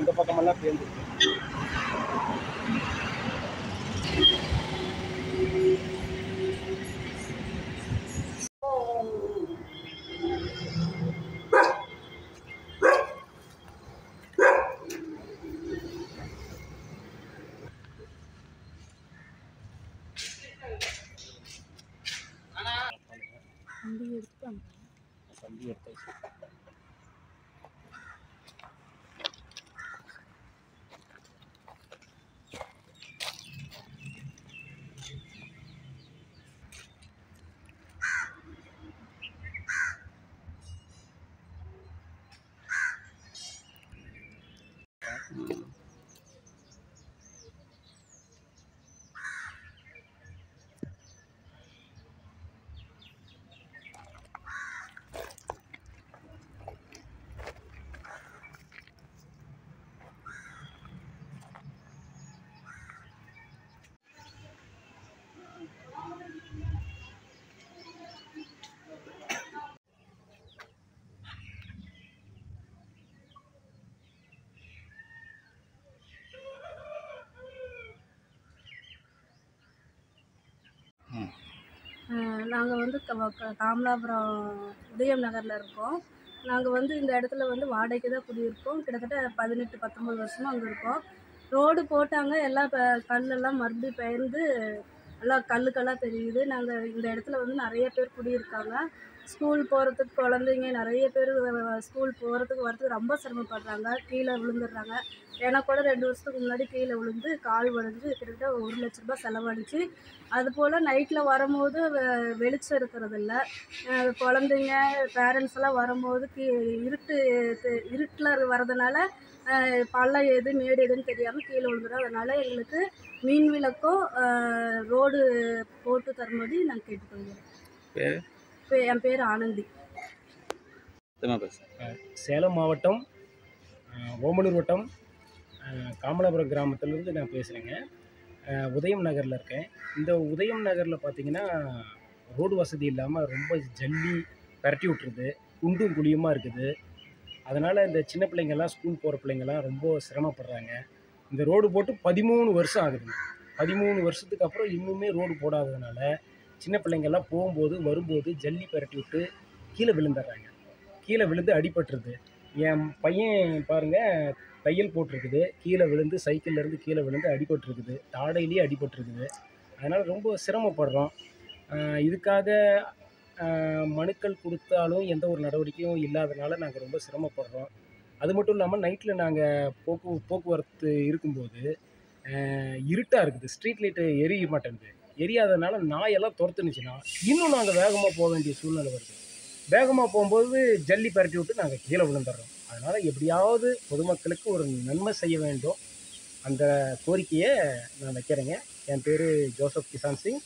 அந்த பக்கமெல்லாம் பேர்ந்துருக்கு. கம்பி எடுத்தாச்சு. நாங்கள் வந்து காமலாபுரம் உதயம் நகரில் இருக்கோம். நாங்கள் வந்து இந்த இடத்துல வந்து வாடகைக்கு தான் குடியிருக்கோம். கிட்டத்தட்ட 18-19 வருஷமாக அங்கே இருக்கோம். ரோடு போட்டாங்க, எல்லாம் கல்லெல்லாம் மறுபடியும் பெயர்ந்து எல்லாம் கல்லுக்கெல்லாம் தெரியுது. நாங்கள் இந்த இடத்துல வந்து நிறைய பேர் குடியிருக்காங்க. ஸ்கூல் போகிறதுக்கு குழந்தைங்க நிறைய பேர் ஸ்கூல் போகிறதுக்கு வரதுக்கு ரொம்ப சிரமப்படுறாங்க. கீழே விழுந்துடுறாங்க. எனக்கு கூட 2 வருஷத்துக்கு முன்னாடி கீழே விழுந்து கால் உடஞ்சி கிட்டத்தட்ட 1 லட்ச ரூபாய் செலவழிச்சு. அதுபோல் நைட்டில் வரும்போது வெளிச்சம் இருக்கிறதில்ல. குழந்தைங்க பேரண்ட்ஸ் எல்லாம் வரும்போது இருட்டில் வரதுனால பள்ளம் எது மேடு எதுன்னு தெரியாமல் கீழே விழுந்துடும். அதனால் எங்களுக்கு மீன் விளக்கும் ரோடு போட்டு தரும்படி நாங்கள் கேட்டுக்கொள்கிறோம். என் பேர் ஆனந்தி. சேலம் மாவட்டம் ஓமலூர் வட்டம் காமலாபுரம் கிராமத்திலேருந்து நான் பேசுகிறேங்க. உதயம் நகரில் இருக்கேன். இந்த உதயம் நகரில் பார்த்திங்கன்னா ரோடு வசதி இல்லாமல் ரொம்ப ஜல்லி பரட்டி விட்டுருது, குண்டும் குழியுமாக இருக்குது. அதனால் இந்த சின்ன பிள்ளைங்கள்லாம் ஸ்கூல் போகிற பிள்ளைங்கள்லாம் ரொம்ப சிரமப்படுறாங்க. இந்த ரோடு போட்டு 13 வருஷம் ஆகுதுங்க. 13 வருஷத்துக்கு அப்புறம் இன்னுமே ரோடு போடாததுனால சின்ன பிள்ளைங்கள்லாம் போகும்போது வரும்போது ஜல்லி பரட்டி விட்டு கீழே விழுந்துடுறாங்க. கீழே விழுந்து அடிபட்டுருது. என் பையன் பாருங்கள், தையல் போட்டிருக்குது, கீழே விழுந்து சைக்கிள்லேருந்து கீழே விழுந்து அடிபட்டுருக்குது, தாடையிலேயே அடிபட்டுருக்குது. அதனால் ரொம்ப சிரமப்படுறோம். இதுக்காக மனுக்கள் கொடுத்தாலும் எந்த ஒரு நடவடிக்கையும் இல்லாதனால நாங்கள் ரொம்ப சிரமப்படுறோம். அது மட்டும் இல்லாமல் நைட்டில் நாங்கள் போக்குவரத்து இருக்கும்போது இருட்டாக இருக்குது, ஸ்ட்ரீட் லைட்டு எரிய மாட்டேங்குது. எரியாததுனால நாயெல்லாம் துரத்துனுச்சுன்னா இன்னும் நாங்கள் வேகமாக போக வேண்டிய சூழ்நிலை வருது. வேகமாக போகும்போது ஜல்லி பரட்டி விட்டு நாங்கள் கீழே விழுந்துடுறோம். அதனால் எப்படியாவது பொதுமக்களுக்கு ஒரு நன்மை செய்ய வேண்டும், அந்த கோரிக்கையை நான் வைக்கிறேங்க. என் பேர் ஜோசப் கிசான் சிங்.